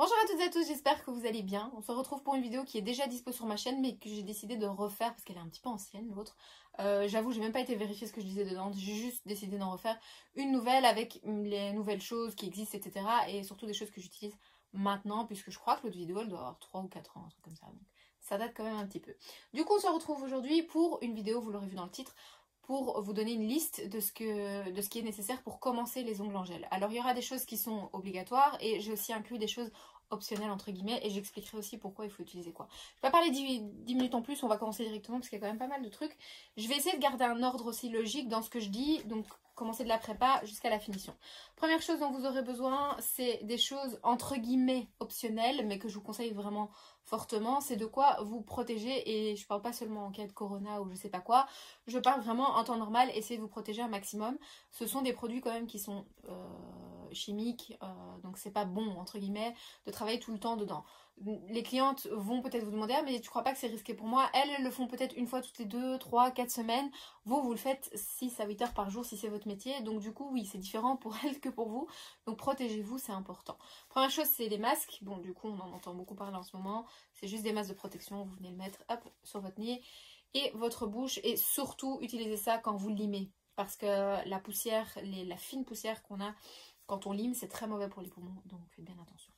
Bonjour à toutes et à tous, j'espère que vous allez bien. On se retrouve pour une vidéo qui est déjà dispo sur ma chaîne mais que j'ai décidé de refaire parce qu'elle est un petit peu ancienne l'autre. J'avoue, j'ai même pas été vérifier ce que je disais dedans, j'ai juste décidé d'en refaire une nouvelle avec les nouvelles choses qui existent, etc. Et surtout des choses que j'utilise maintenant puisque je crois que l'autre vidéo elle doit avoir 3 ou 4 ans, un truc comme ça. Donc ça date quand même un petit peu. Du coup, on se retrouve aujourd'hui pour une vidéo, vous l'aurez vu dans le titre, pour vous donner une liste de ce qui est nécessaire pour commencer les ongles en gel. Alors il y aura des choses qui sont obligatoires et j'ai aussi inclus des choses optionnelles entre guillemets et j'expliquerai aussi pourquoi il faut utiliser quoi. Je vais pas parler 10 minutes en plus, on va commencer directement parce qu'il y a quand même pas mal de trucs. Je vais essayer de garder un ordre aussi logique dans ce que je dis, donc commencer de la prépa jusqu'à la finition. Première chose dont vous aurez besoin, c'est des choses entre guillemets optionnelles mais que je vous conseille vraiment fortement, c'est de quoi vous protéger et je parle pas seulement en cas de corona ou je sais pas quoi, je parle vraiment en temps normal, essayez de vous protéger un maximum. Ce sont des produits quand même qui sont chimiques, donc c'est pas bon entre guillemets de travailler tout le temps dedans. Les clientes vont peut-être vous demander ah mais tu crois pas que c'est risqué pour moi, elles le font peut-être une fois toutes les 2, 3, 4 semaines, vous le faites 6 à 8 heures par jour si c'est votre métier, donc du coup oui c'est différent pour elles que pour vous, donc protégez-vous, c'est important. Première chose c'est les masques, bon du coup on en entend beaucoup parler en ce moment, c'est juste des masques de protection, vous venez le mettre hop sur votre nez et votre bouche, et surtout utilisez ça quand vous limez parce que la poussière, la fine poussière qu'on a quand on lime c'est très mauvais pour les poumons, donc faites bien attention.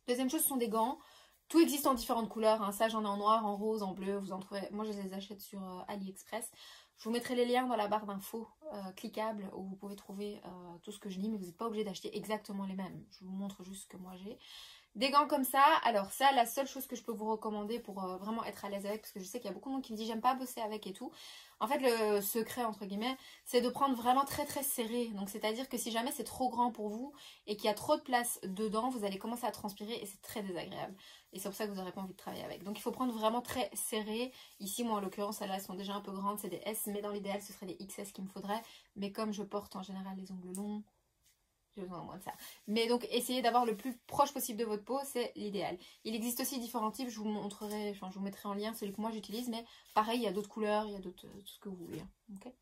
Deuxième chose, ce sont des gants. Tout existe en différentes couleurs, hein. Ça j'en ai en noir, en rose, en bleu, vous en trouvez. Moi je les achète sur AliExpress. Je vous mettrai les liens dans la barre d'infos cliquables où vous pouvez trouver tout ce que je lis, mais vous n'êtes pas obligé d'acheter exactement les mêmes. Je vous montre juste ce que moi j'ai. Des gants comme ça, alors ça, la seule chose que je peux vous recommander pour vraiment être à l'aise avec, parce que je sais qu'il y a beaucoup de monde qui me dit j'aime pas bosser avec et tout. En fait, le secret, entre guillemets, c'est de prendre vraiment très très serré. Donc c'est-à-dire que si jamais c'est trop grand pour vous et qu'il y a trop de place dedans, vous allez commencer à transpirer et c'est très désagréable. Et c'est pour ça que vous n'aurez pas envie de travailler avec. Donc il faut prendre vraiment très serré. Ici, moi en l'occurrence, celles-là sont déjà un peu grandes, c'est des S, mais dans l'idéal, ce serait des XS qu'il me faudrait. Mais comme je porte en général les ongles longs, j'ai besoin moins de ça. Mais donc essayez d'avoir le plus proche possible de votre peau, c'est l'idéal. Il existe aussi différents types, je vous montrerai, enfin je vous mettrai en lien celui que moi j'utilise, mais pareil, il y a d'autres couleurs, il y a d'autres, tout ce que vous voulez. Hein. Okay.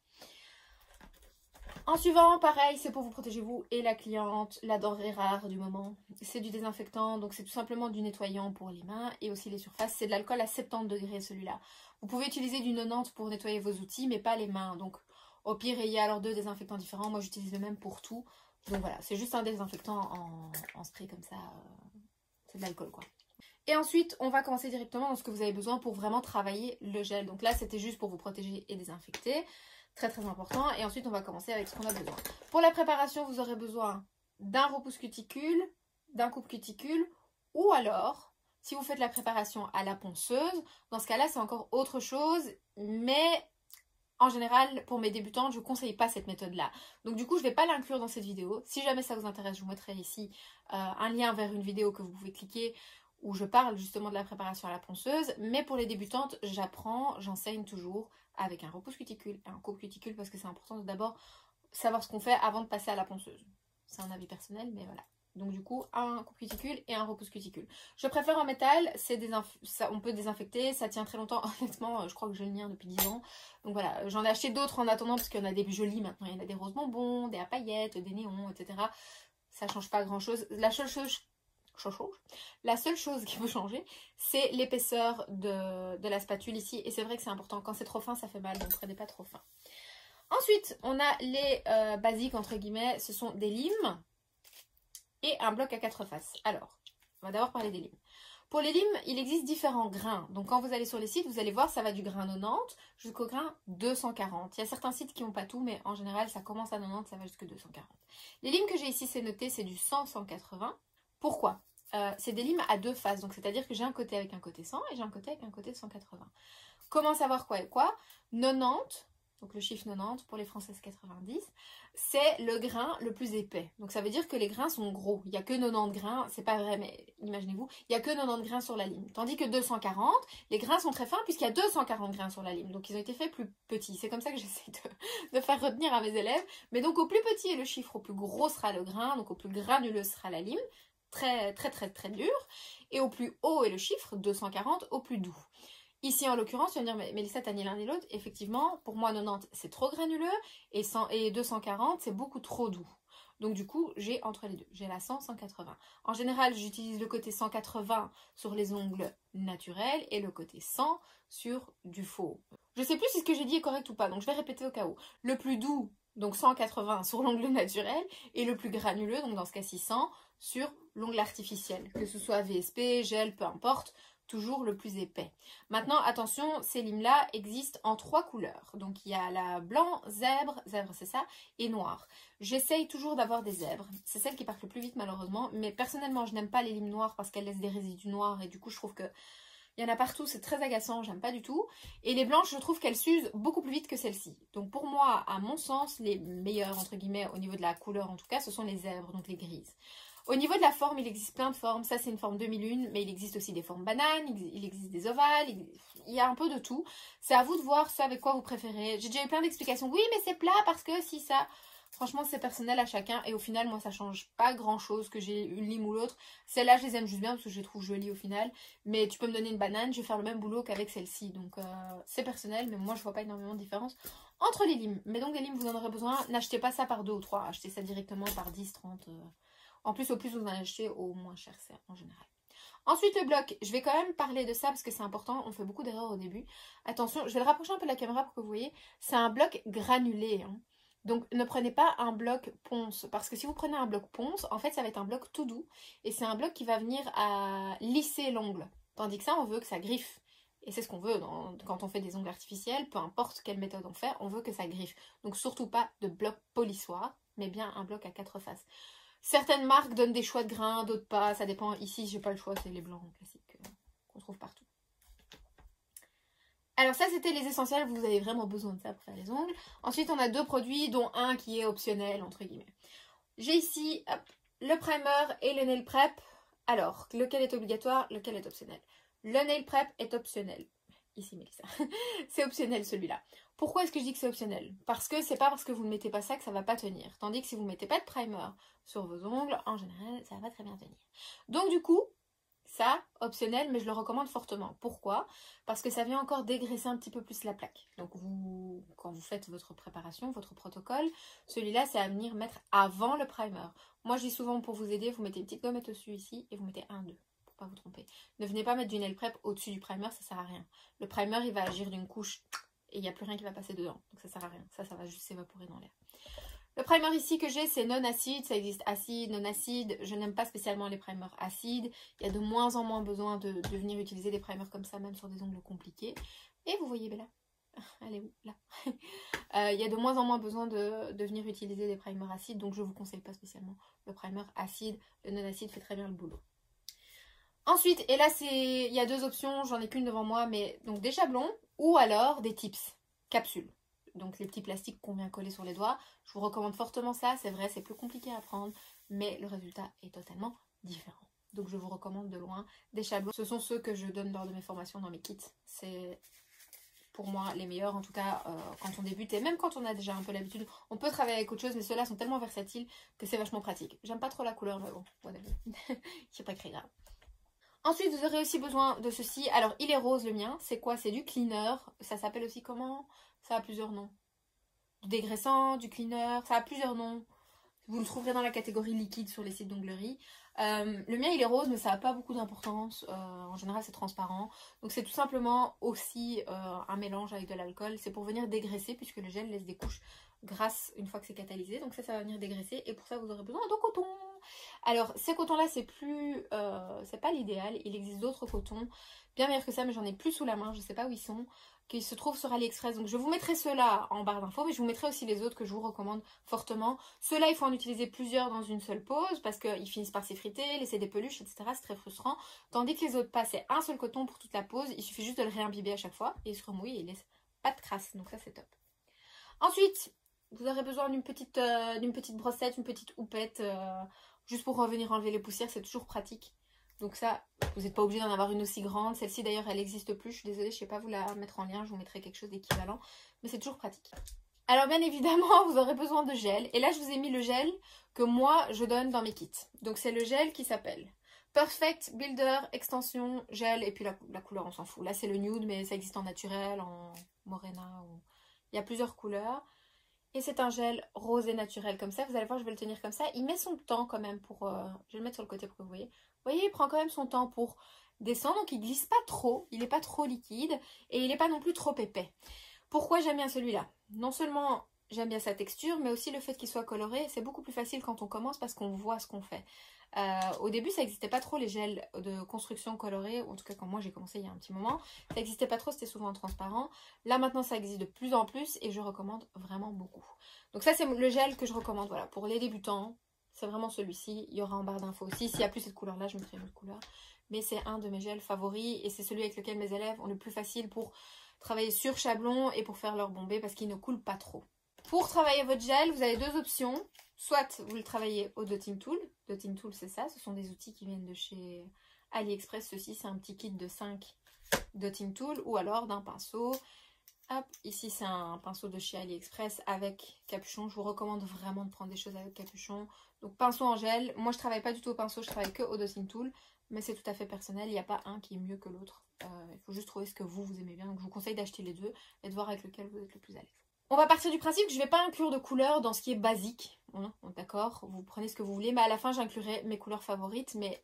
En suivant, pareil, c'est pour vous protéger vous et la cliente, la denrée rare du moment. C'est du désinfectant, donc c'est tout simplement du nettoyant pour les mains et aussi les surfaces. C'est de l'alcool à 70 degrés celui-là. Vous pouvez utiliser du 90 pour nettoyer vos outils, mais pas les mains. Donc au pire, il y a alors 2 désinfectants différents. Moi j'utilise le même pour tout. Donc voilà, c'est juste un désinfectant en spray comme ça, c'est de l'alcool quoi. Et ensuite, on va commencer directement dans ce que vous avez besoin pour vraiment travailler le gel. Donc là, c'était juste pour vous protéger et désinfecter, très très important. Et ensuite, on va commencer avec ce qu'on a besoin. Pour la préparation, vous aurez besoin d'un repousse cuticule, d'un coupe cuticule, ou alors, si vous faites la préparation à la ponceuse, dans ce cas-là, c'est encore autre chose, mais en général, pour mes débutantes, je ne conseille pas cette méthode-là. Donc du coup, je ne vais pas l'inclure dans cette vidéo. Si jamais ça vous intéresse, je vous mettrai ici un lien vers une vidéo que vous pouvez cliquer où je parle justement de la préparation à la ponceuse. Mais pour les débutantes, j'enseigne toujours avec un repousse cuticule et un coupe cuticule parce que c'est important de d'abord savoir ce qu'on fait avant de passer à la ponceuse. C'est un avis personnel, mais voilà. Donc du coup, un coupe cuticule et un repousse cuticule. Je préfère en métal, on peut désinfecter, ça tient très longtemps. Honnêtement, je crois que j'ai le mien depuis 10 ans. Donc voilà, j'en ai acheté d'autres en attendant parce qu'il y en a des jolis maintenant. Il y en a des roses bonbons, des à paillettes, des néons, etc. Ça change pas grand chose. La seule chose qui peut changer, c'est l'épaisseur de la spatule ici. Et c'est vrai que c'est important. Quand c'est trop fin, ça fait mal, donc prenez pas trop fin. Ensuite, on a les basiques, entre guillemets. Ce sont des limes et un bloc à 4 faces. Alors, on va d'abord parler des limes. Pour les limes, il existe différents grains. Donc quand vous allez sur les sites, vous allez voir, ça va du grain 90 jusqu'au grain 240. Il y a certains sites qui n'ont pas tout, mais en général, ça commence à 90, ça va jusqu'à 240. Les limes que j'ai ici, c'est noté, c'est du 100-180. Pourquoi ? C'est des limes à 2 faces. Donc c'est-à-dire que j'ai un côté avec un côté 100 et j'ai un côté avec un côté 180. Comment savoir quoi et quoi ? 90. Donc le chiffre 90 pour les françaises 90, c'est le grain le plus épais. Donc ça veut dire que les grains sont gros. Il n'y a que 90 grains, c'est pas vrai, mais imaginez-vous, il n'y a que 90 grains sur la lime. Tandis que 240, les grains sont très fins puisqu'il y a 240 grains sur la lime. Donc ils ont été faits plus petits. C'est comme ça que j'essaie de faire retenir à mes élèves. Mais donc au plus petit est le chiffre, au plus gros sera le grain, donc au plus granuleux sera la lime. Très très très très dur. Et au plus haut est le chiffre, 240, au plus doux. Ici, en l'occurrence, tu vas me dire, mais Mélissa, t'as ni l'un ni l'autre. Effectivement, pour moi, 90, c'est trop granuleux et 240, c'est beaucoup trop doux. Donc du coup, j'ai entre les deux. J'ai la 100-180. En général, j'utilise le côté 180 sur les ongles naturels et le côté 100 sur du faux. Je sais plus si ce que j'ai dit est correct ou pas, donc je vais répéter au cas où. Le plus doux, donc 180 sur l'ongle naturel, et le plus granuleux, donc dans ce cas-ci 100, sur l'ongle artificiel. Que ce soit VSP, gel, peu importe, toujours le plus épais. Maintenant, attention, ces limes-là existent en 3 couleurs. Donc il y a la blanc, zèbre c'est ça, et noir. J'essaye toujours d'avoir des zèbres. C'est celle qui part le plus vite malheureusement, mais personnellement je n'aime pas les limes noires parce qu'elles laissent des résidus noirs et du coup je trouve que il y en a partout, c'est très agaçant, j'aime pas du tout. Et les blanches, je trouve qu'elles s'usent beaucoup plus vite que celles-ci. Donc pour moi, à mon sens, les meilleures, entre guillemets, au niveau de la couleur en tout cas, ce sont les zèbres, donc les grises. Au niveau de la forme, il existe plein de formes. Ça, c'est une forme 2001, mais il existe aussi des formes bananes, il existe des ovales, il y a un peu de tout. C'est à vous de voir ce avec quoi vous préférez. J'ai déjà eu plein d'explications. Oui, mais c'est plat parce que si ça... Franchement, c'est personnel à chacun. Et au final, moi, ça change pas grand-chose que j'ai une lime ou l'autre. Celles-là, je les aime juste bien parce que je les trouve jolies au final. Mais tu peux me donner une banane, je vais faire le même boulot qu'avec celle-ci. Donc, c'est personnel, mais moi, je vois pas énormément de différence entre les limes. Mais donc, les limes, vous en aurez besoin. N'achetez pas ça par 2 ou 3. Achetez ça directement par 10, 30... En plus, au plus, vous en achetez, au moins cher c'est en général. Ensuite, le bloc. Je vais quand même parler de ça parce que c'est important. On fait beaucoup d'erreurs au début. Attention, je vais le rapprocher un peu de la caméra pour que vous voyez. C'est un bloc granulé. Hein. Donc, ne prenez pas un bloc ponce. Parce que si vous prenez un bloc ponce, en fait, ça va être un bloc tout doux. Et c'est un bloc qui va venir à lisser l'ongle. Tandis que ça, on veut que ça griffe. Et c'est ce qu'on veut quand on fait des ongles artificiels. Peu importe quelle méthode on fait, on veut que ça griffe. Donc, surtout pas de bloc polissoir, mais bien un bloc à 4 faces. Certaines marques donnent des choix de grains, d'autres pas. Ça dépend. Ici, j'ai pas le choix. C'est les blancs classiques qu'on trouve partout. Alors ça, c'était les essentiels. Vous avez vraiment besoin de ça pour faire les ongles. Ensuite, on a 2 produits, dont un qui est optionnel, entre guillemets. J'ai ici hop, le primer et le nail prep. Alors, lequel est obligatoire, lequel est optionnel? Le nail prep est optionnel. Ici, Mélissa. C'est optionnel celui-là. Pourquoi est-ce que je dis que c'est optionnel? Parce que c'est pas parce que vous ne mettez pas ça que ça va pas tenir. Tandis que si vous ne mettez pas de primer sur vos ongles, en général, ça va très bien tenir. Donc du coup, ça, optionnel, mais je le recommande fortement. Pourquoi? Parce que ça vient encore dégraisser un petit peu plus la plaque. Donc vous, quand vous faites votre préparation, votre protocole, celui-là, c'est à venir mettre avant le primer. Moi, je dis souvent pour vous aider, vous mettez une petite gommette dessus ici et vous mettez 1-2. Pas vous tromper. Ne venez pas mettre du nail prep au-dessus du primer, ça sert à rien. Le primer, il va agir d'une couche et il n'y a plus rien qui va passer dedans. Donc ça sert à rien. Ça va juste s'évaporer dans l'air. Le primer ici que j'ai, c'est non acide. Ça existe acide, non acide. Je n'aime pas spécialement les primers acides. Il y a de moins en moins besoin de venir utiliser des primers comme ça, même sur des ongles compliqués. Et vous voyez Bella, elle est où? Là. Il y a de moins en moins besoin de venir utiliser des primers acides. Donc je ne vous conseille pas spécialement le primer acide. Le non acide fait très bien le boulot. Ensuite, et là il y a 2 options, j'en ai qu'une devant moi, mais donc des chablons ou alors des tips, capsules. Donc les petits plastiques qu'on vient coller sur les doigts. Je vous recommande fortement ça, c'est vrai, c'est plus compliqué à prendre, mais le résultat est totalement différent. Donc je vous recommande de loin des chablons. Ce sont ceux que je donne lors de mes formations dans mes kits. C'est pour moi les meilleurs, en tout cas quand on débute et même quand on a déjà un peu l'habitude. On peut travailler avec autre chose, mais ceux-là sont tellement versatiles que c'est vachement pratique. J'aime pas trop la couleur, mais bon, voilà. C'est pas très grave. Ensuite, vous aurez aussi besoin de ceci. Alors, il est rose le mien. C'est quoi? C'est du cleaner. Ça s'appelle aussi comment? Ça a plusieurs noms. Du dégraissant, du cleaner. Ça a plusieurs noms. Vous le trouverez dans la catégorie liquide sur les sites d'onglerie. Le mien, il est rose, mais ça n'a pas beaucoup d'importance. En général, c'est transparent. Donc, c'est tout simplement aussi un mélange avec de l'alcool. C'est pour venir dégraisser, puisque le gel laisse des couches grasses une fois que c'est catalysé. Donc, ça va venir dégraisser. Et pour ça, vous aurez besoin de coton. Alors, ces cotons-là, c'est pas l'idéal. Il existe d'autres cotons bien meilleurs que ça, mais j'en ai plus sous la main. Je ne sais pas où ils sont. Qui se trouvent sur AliExpress. Donc, je vous mettrai ceux-là en barre d'infos, mais je vous mettrai aussi les autres que je vous recommande fortement. Ceux-là, il faut en utiliser plusieurs dans une seule pause parce qu'ils finissent par s'effriter, laisser des peluches, etc. C'est très frustrant. Tandis que les autres pas, c'est un seul coton pour toute la pause. Il suffit juste de le réimbiber à chaque fois et il se remouille et il laisse pas de crasse. Donc, ça, c'est top. Ensuite, vous aurez besoin d'une petite brossette, une petite houppette. Juste pour revenir enlever les poussières, c'est toujours pratique. Donc ça, vous n'êtes pas obligé d'en avoir une aussi grande. Celle-ci d'ailleurs, elle n'existe plus. Je suis désolée, je ne sais pas vous la mettre en lien. Je vous mettrai quelque chose d'équivalent. Mais c'est toujours pratique. Alors bien évidemment, vous aurez besoin de gel. Et là, je vous ai mis le gel que moi, je donne dans mes kits. Donc c'est le gel qui s'appelle Perfect Builder Extension Gel. Et puis la couleur, on s'en fout. Là, c'est le nude, mais ça existe en naturel, en morena. Il y a plusieurs couleurs. Et c'est un gel rosé naturel comme ça. Vous allez voir, je vais le tenir comme ça. Il met son temps quand même pour... je vais le mettre sur le côté pour que vous voyez. Vous voyez, il prend quand même son temps pour descendre. Donc il glisse pas trop. Il n'est pas trop liquide. Et il n'est pas non plus trop épais. Pourquoi j'aime bien celui-là? Non seulement j'aime bien sa texture, mais aussi le fait qu'il soit coloré. C'est beaucoup plus facile quand on commence parce qu'on voit ce qu'on fait. Au début, ça n'existait pas trop les gels de construction colorés, en tout cas quand moi j'ai commencé il y a un petit moment. Ça n'existait pas trop, c'était souvent transparent. Là maintenant, ça existe de plus en plus et je recommande vraiment beaucoup. Donc ça, c'est le gel que je recommande, voilà, pour les débutants. C'est vraiment celui-ci. Il y aura en barre d'infos aussi. S'il n'y a plus cette couleur-là, je mettrai une autre couleur. Mais c'est un de mes gels favoris et c'est celui avec lequel mes élèves ont le plus facile pour travailler sur chablon et pour faire leur bombé parce qu'il ne coule pas trop. Pour travailler votre gel, vous avez deux options. Soit vous le travaillez au Dotting Tool. Dotting Tool, c'est ça. Ce sont des outils qui viennent de chez AliExpress. Ceci, c'est un petit kit de 5 Dotting Tool. Ou alors d'un pinceau. Hop, ici, c'est un pinceau de chez AliExpress avec capuchon. Je vous recommande vraiment de prendre des choses avec capuchon. Donc, pinceau en gel. Moi, je ne travaille pas du tout au pinceau. Je travaille que au Dotting Tool. Mais c'est tout à fait personnel. Il n'y a pas un qui est mieux que l'autre. Il faut juste trouver ce que vous aimez bien. Donc, je vous conseille d'acheter les deux et de voir avec lequel vous êtes le plus à l'aise. On va partir du principe que je ne vais pas inclure de couleurs dans ce qui est basique. D'accord, vous prenez ce que vous voulez. Mais à la fin, j'inclurai mes couleurs favorites. Mais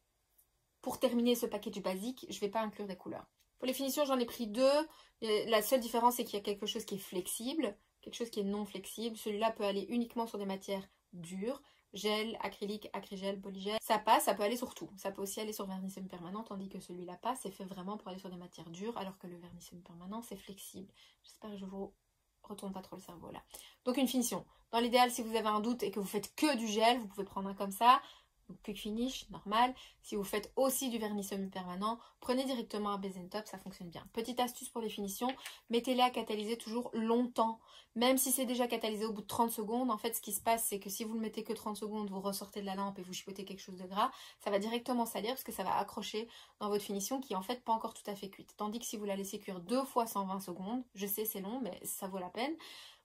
pour terminer ce paquet du basique, je ne vais pas inclure des couleurs. Pour les finitions, j'en ai pris deux. La seule différence, c'est qu'il y a quelque chose qui est flexible, quelque chose qui est non flexible. Celui-là peut aller uniquement sur des matières dures. Gel, acrylique, acrygel, polygel. Ça passe, ça peut aller sur tout. Ça peut aussi aller sur vernis semi-permanent, tandis que celui-là passe. C'est fait vraiment pour aller sur des matières dures, alors que le vernis semi-permanent, c'est flexible. J'espère que je vous retourne pas trop le cerveau là. Donc une finition. Dans l'idéal, si vous avez un doute et que vous faites que du gel, vous pouvez prendre un comme ça. Donc quick finish, normal. Si vous faites aussi du vernis semi-permanent, prenez directement un base top, ça fonctionne bien. Petite astuce pour les finitions, mettez-les à catalyser toujours longtemps. Même si c'est déjà catalysé au bout de 30 secondes, en fait ce qui se passe c'est que si vous ne mettez que 30 secondes, vous ressortez de la lampe et vous chipotez quelque chose de gras, ça va directement salir parce que ça va accrocher dans votre finition qui est en fait pas encore tout à fait cuite. Tandis que si vous la laissez cuire 2 fois 120 secondes, je sais c'est long mais ça vaut la peine,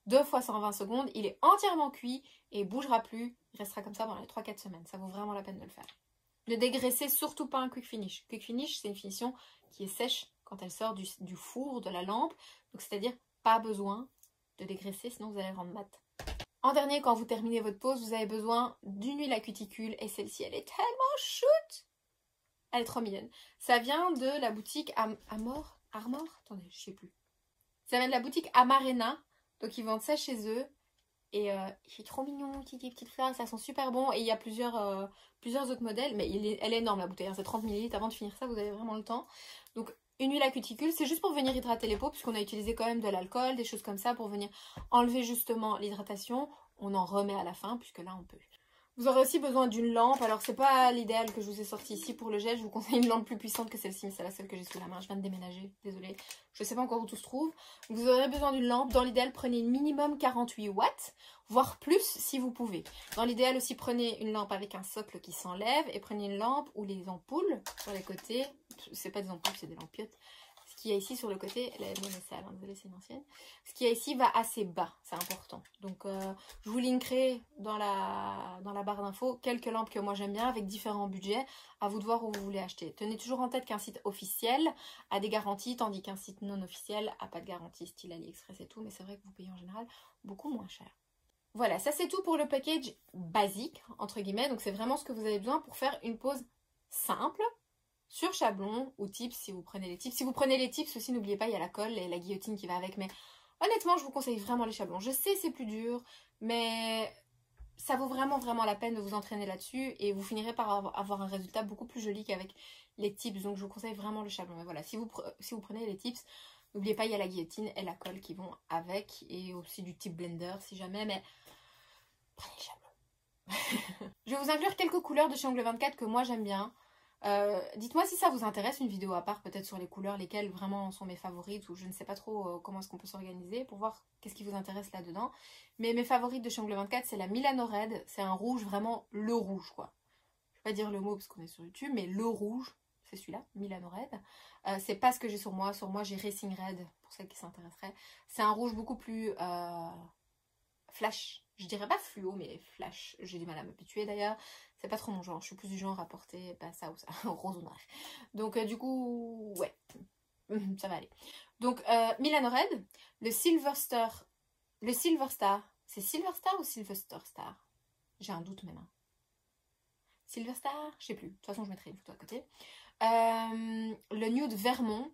2 fois 120 secondes, il est entièrement cuit et il ne bougera plus. Il restera comme ça pendant les 3-4 semaines. Ça vaut vraiment la peine de le faire. Ne dégraissez surtout pas un quick finish. Quick finish, c'est une finition qui est sèche quand elle sort du four, de la lampe. Donc c'est-à-dire pas besoin de dégraisser, sinon vous allez le rendre mat. En dernier, quand vous terminez votre pause, vous avez besoin d'une huile à cuticule. Et celle-ci, elle est tellement chouette. Elle est trop mignonne. Ça vient de la boutique Armor. Attendez, je sais plus. Ça vient de la boutique Amarena. Donc ils vendent ça chez eux. Et il est trop mignon, petites fleurs, ça sent super bon. Et il y a plusieurs autres modèles. Mais elle est énorme la bouteille, hein, c'est 30 ml. Avant de finir ça, vous avez vraiment le temps. Donc une huile à cuticule, c'est juste pour venir hydrater les peaux. Puisqu'on a utilisé quand même de l'alcool, des choses comme ça. Pour venir enlever justement l'hydratation. On en remet à la fin, puisque là on peut. Vous aurez aussi besoin d'une lampe. Alors c'est pas l'idéal que je vous ai sorti ici pour le gel. Je vous conseille une lampe plus puissante que celle-ci. Mais c'est la seule que j'ai sous la main. Je viens de déménager. Désolée. Je sais pas encore où tout se trouve. Vous aurez besoin d'une lampe. Dans l'idéal, prenez minimum 48 watts. Voire plus si vous pouvez. Dans l'idéal aussi, prenez une lampe avec un socle qui s'enlève. Et prenez une lampe où les ampoules sur les côtés. C'est pas des ampoules, c'est des lampiottes. Ce qu'il y a ici sur le côté, la mienne est sale, désolée, c'est une ancienne. Ce qu'il y a ici va assez bas, c'est important. Donc je vous linkerai dans la barre d'infos quelques lampes que moi j'aime bien avec différents budgets. À vous de voir où vous voulez acheter. Tenez toujours en tête qu'un site officiel a des garanties, tandis qu'un site non officiel n'a pas de garantie, style AliExpress et tout. Mais c'est vrai que vous payez en général beaucoup moins cher. Voilà, ça c'est tout pour le package basique, entre guillemets. Donc c'est vraiment ce que vous avez besoin pour faire une pause simple. Sur chablon ou tips si vous prenez les tips. Si vous prenez les tips aussi, n'oubliez pas, il y a la colle et la guillotine qui va avec. Mais honnêtement, je vous conseille vraiment les chablons. Je sais, c'est plus dur, mais ça vaut vraiment la peine de vous entraîner là-dessus. Et vous finirez par avoir un résultat beaucoup plus joli qu'avec les tips. Donc je vous conseille vraiment le chablon. Mais voilà, si vous prenez les tips, n'oubliez pas, il y a la guillotine et la colle qui vont avec. Et aussi du tip blender si jamais. Mais prenez le chablon. Je vais vous inclure quelques couleurs de chez Ongle 24 que moi j'aime bien. Dites-moi si ça vous intéresse, une vidéo à part peut-être sur les couleurs, lesquelles vraiment sont mes favorites, ou je ne sais pas trop comment est-ce qu'on peut s'organiser pour voir qu'est-ce qui vous intéresse là-dedans. Mais mes favorites de chez Ongle 24, c'est la Milano Red, c'est un rouge, vraiment le rouge quoi. Je vais pas dire le mot parce qu'on est sur YouTube, mais le rouge, c'est celui-là, Milano Red. C'est pas ce que j'ai sur moi j'ai Racing Red, pour celles qui s'intéresseraient. C'est un rouge beaucoup plus flash. Je dirais pas fluo, mais flash. J'ai du mal à m'habituer d'ailleurs. C'est pas trop mon genre. Je suis plus du genre à porter ça ou ça, rose ou noir. Donc du coup, ouais, ça va aller. Donc Milano Red, le Silver Star C'est Silver Star ou Sylvester Star? J'ai un doute maintenant. Silver Star? Je sais plus. De toute façon, je mettrai une photo à côté. Le nude Vermont.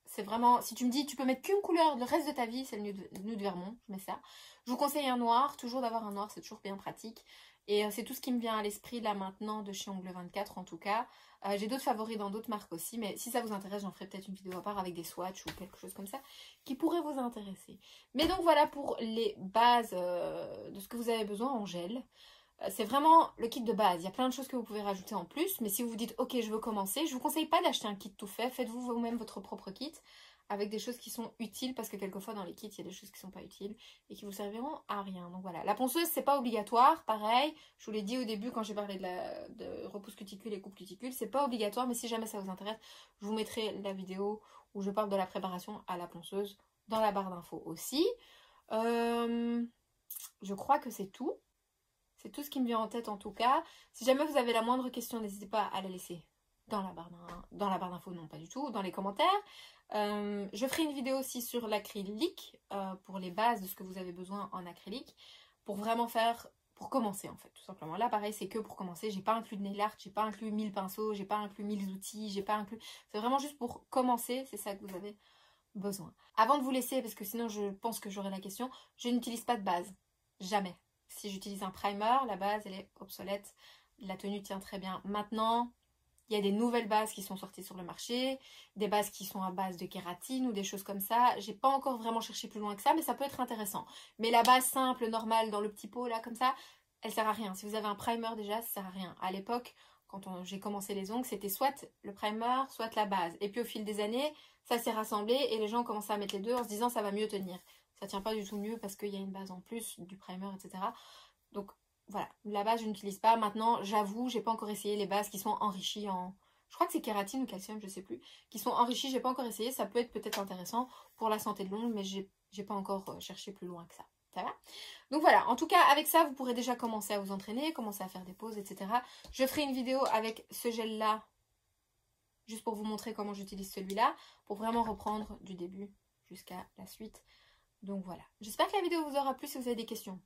C'est vraiment... Si tu me dis, tu peux mettre qu'une couleur le reste de ta vie, c'est le nude Vermont. Je mets ça. Je vous conseille un noir. Toujours d'avoir un noir, c'est toujours bien pratique. Et c'est tout ce qui me vient à l'esprit là maintenant de chez Ongle 24 en tout cas. J'ai d'autres favoris dans d'autres marques aussi. Mais si ça vous intéresse, j'en ferai peut-être une vidéo à part avec des swatchs ou quelque chose comme ça qui pourrait vous intéresser. Mais donc voilà pour les bases de ce que vous avez besoin en gel. C'est vraiment le kit de base. Il y a plein de choses que vous pouvez rajouter en plus. Mais si vous vous dites, ok, je veux commencer, je ne vous conseille pas d'acheter un kit tout fait. Faites-vous vous-même votre propre kit avec des choses qui sont utiles. Parce que quelquefois, dans les kits, il y a des choses qui ne sont pas utiles et qui vous serviront à rien. Donc voilà. La ponceuse, c'est pas obligatoire. Pareil, je vous l'ai dit au début quand j'ai parlé de repousse cuticule et coupe cuticule. C'est pas obligatoire. Mais si jamais ça vous intéresse, je vous mettrai la vidéo où je parle de la préparation à la ponceuse dans la barre d'infos aussi. Je crois que c'est tout. C'est tout ce qui me vient en tête en tout cas. Si jamais vous avez la moindre question, n'hésitez pas à la laisser dans la barre d'infos, non pas du tout, dans les commentaires. Je ferai une vidéo aussi sur l'acrylique, pour les bases de ce que vous avez besoin en acrylique, pour vraiment faire, pour commencer en fait, tout simplement. Là pareil, c'est que pour commencer, j'ai pas inclus de nail art, j'ai pas inclus 1000 pinceaux, j'ai pas inclus 1000 outils, j'ai pas inclus... C'est vraiment juste pour commencer, c'est ça que vous avez besoin. Avant de vous laisser, parce que sinon je pense que j'aurai la question, je n'utilise pas de base, jamais. Si j'utilise un primer, la base elle est obsolète, la tenue tient très bien. Maintenant, il y a des nouvelles bases qui sont sorties sur le marché, des bases qui sont à base de kératine ou des choses comme ça. J'ai pas encore vraiment cherché plus loin que ça, mais ça peut être intéressant. Mais la base simple, normale, dans le petit pot là, comme ça, elle sert à rien. Si vous avez un primer déjà, ça sert à rien. À l'époque, quand j'ai commencé les ongles, c'était soit le primer, soit la base. Et puis au fil des années, ça s'est rassemblé et les gens ont commencé à mettre les deux en se disant ça va mieux tenir. Ça tient pas du tout mieux parce qu'il y a une base en plus, du primer, etc. Donc voilà, la base je n'utilise pas. Maintenant, j'avoue, j'ai pas encore essayé les bases qui sont enrichies en... Je crois que c'est kératine ou calcium, je sais plus. Qui sont enrichies, j'ai pas encore essayé. Ça peut être peut-être intéressant pour la santé de l'ongle, mais j'ai pas encore cherché plus loin que ça. Ça va? Donc voilà, en tout cas, avec ça, vous pourrez déjà commencer à vous entraîner, commencer à faire des pauses, etc. Je ferai une vidéo avec ce gel-là, juste pour vous montrer comment j'utilise celui-là, pour vraiment reprendre du début jusqu'à la suite. Donc voilà, j'espère que la vidéo vous aura plu. Si vous avez des questions,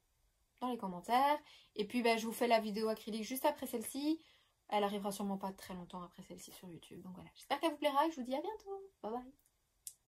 dans les commentaires. Et puis je vous fais la vidéo acrylique juste après celle-ci. Elle arrivera sûrement pas très longtemps après celle-ci sur YouTube. Donc voilà, j'espère qu'elle vous plaira et je vous dis à bientôt. Bye bye.